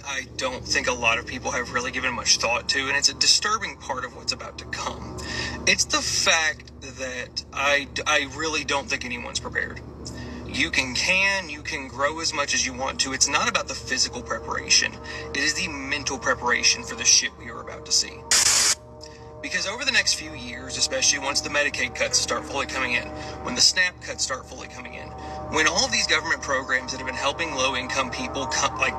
I don't think a lot of people have really given much thought to, and it's a disturbing part of what's about to come. It's the fact that I really don't think anyone's prepared. You can grow as much as you want to. It's not about the physical preparation. It is the mental preparation for the shit we are about to see. Because over the next few years, especially once the Medicaid cuts start fully coming in, when the SNAP cuts start fully coming in, when all of these government programs that have been helping low-income people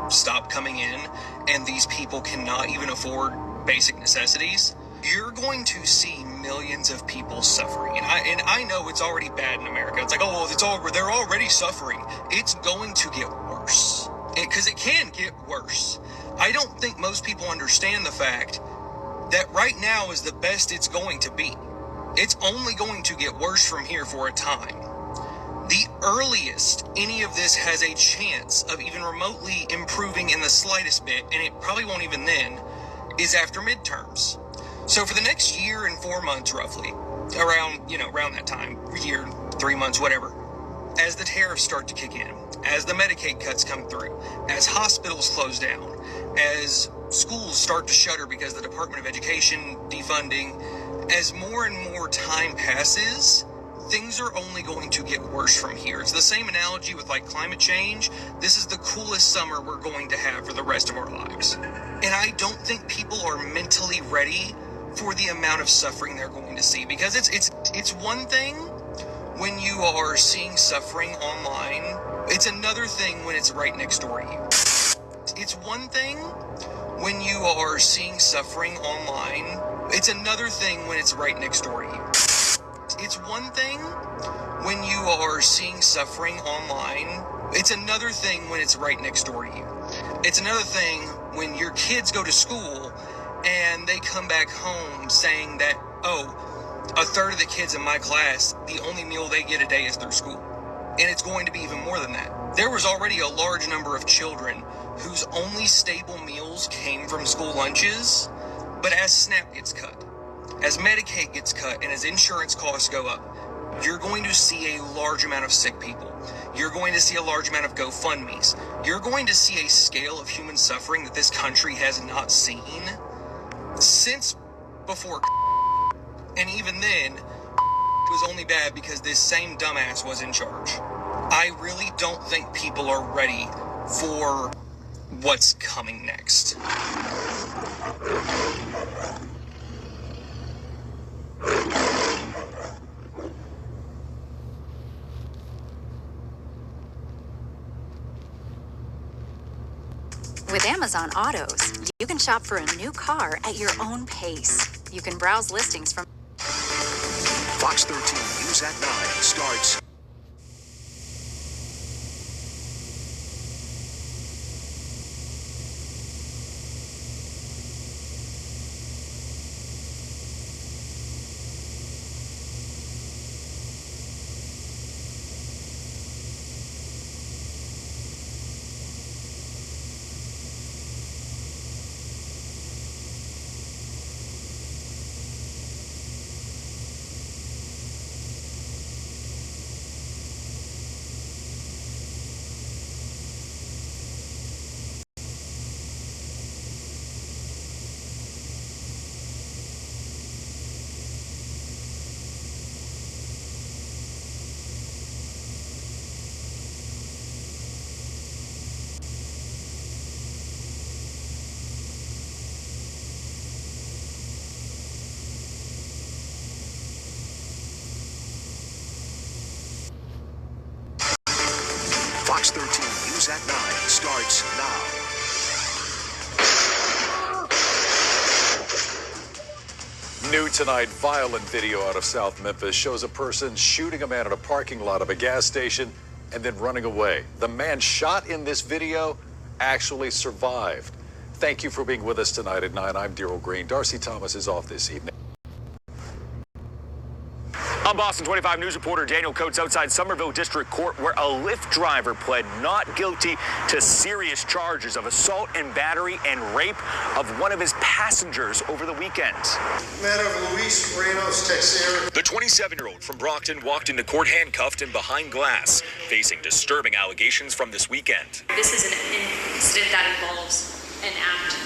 stop coming in, and these people cannot even afford basic necessities, you're going to see millions of people suffering. And I know it's already bad in America. It's like, oh, well, they're already suffering. It's going to get worse. Because it can get worse. I don't think most people understand the fact that right now is the best it's going to be. It's only going to get worse from here for a time. The earliest any of this has a chance of even remotely improving in the slightest bit, and it probably won't even then, is after midterms. So for the next year and 4 months, roughly, around that time, year, 3 months, whatever, as the tariffs start to kick in, as the Medicaid cuts come through, as hospitals close down, as schools start to shutter because the Department of Education defunding, as more and more time passes, things are only going to get worse from here. It's the same analogy with climate change. This is the coolest summer we're going to have for the rest of our lives. And I don't think people are mentally ready for the amount of suffering they're going to see, because it's one thing when you are seeing suffering online. It's another thing when it's right next door to you. It's one thing when you are seeing suffering online. It's another thing when it's right next door to you. It's one thing when you are seeing suffering online. It's another thing when it's right next door to you. It's another thing when your kids go to school and they come back home saying that, oh, a third of the kids in my class, the only meal they get a day is through school. And it's going to be even more than that. There was already a large number of children whose only stable meals came from school lunches, but as SNAP gets cut, as Medicaid gets cut, and as insurance costs go up, you're going to see a large amount of sick people. You're going to see a large amount of GoFundMes. You're going to see a scale of human suffering that this country has not seen since before. And even then, it was only bad because this same dumbass was in charge. I really don't think people are ready for what's coming next. With Amazon Autos, you can shop for a new car at your own pace. You can browse listings from Fox 13 News at 9 starts. Fox 13 News at 9 starts now. New tonight, violent video out of South Memphis shows a person shooting a man in a parking lot of a gas station and then running away. The man shot in this video actually survived. Thank you for being with us tonight at 9. I'm Daryl Green. Darcy Thomas is off this evening. I'm Boston 25 News reporter Daniel Coates outside Somerville District Court, where a Lyft driver pled not guilty to serious charges of assault and battery and rape of one of his passengers over the weekend. Matter of Luis Moreno's Texera. The 27-year-old from Brockton walked into court handcuffed and behind glass, facing disturbing allegations from this weekend. This is an incident that involves an act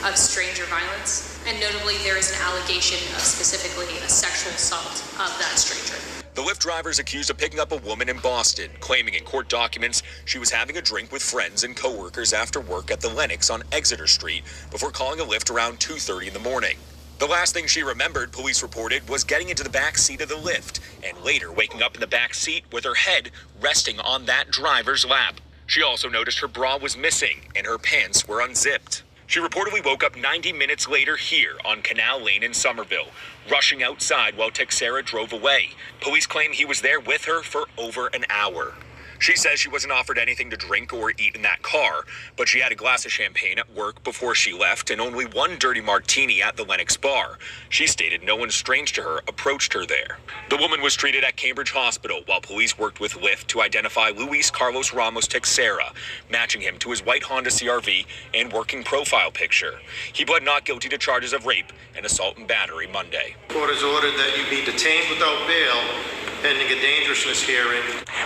of stranger violence. And notably, there is an allegation of specifically a sexual assault of that stranger. The Lyft driver is accused of picking up a woman in Boston, claiming in court documents she was having a drink with friends and coworkers after work at the Lenox on Exeter Street before calling a Lyft around 2:30 in the morning. The last thing she remembered, police reported, was getting into the back seat of the Lyft and later waking up in the back seat with her head resting on that driver's lap. She also noticed her bra was missing and her pants were unzipped. She reportedly woke up 90 minutes later here on Canal Lane in Somerville, rushing outside while Texera drove away. Police claim he was there with her for over an hour. She says she wasn't offered anything to drink or eat in that car, but she had a glass of champagne at work before she left and only one dirty martini at the Lenox bar. She stated no one strange to her approached her there. The woman was treated at Cambridge Hospital while police worked with Lyft to identify Luis Carlos Ramos Texera, matching him to his white Honda CR-V and working profile picture. He pled not guilty to charges of rape and assault and battery Monday. Court has ordered that you be detained without bail pending a dangerousness hearing.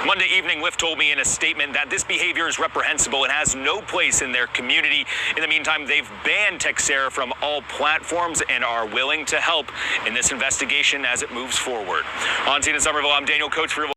Monday evening, Lyft told me in a statement that this behavior is reprehensible and has no place in their community. In the meantime, they've banned Texera from all platforms and are willing to help in this investigation as it moves forward. On scene in Somerville, I'm Daniel Coates for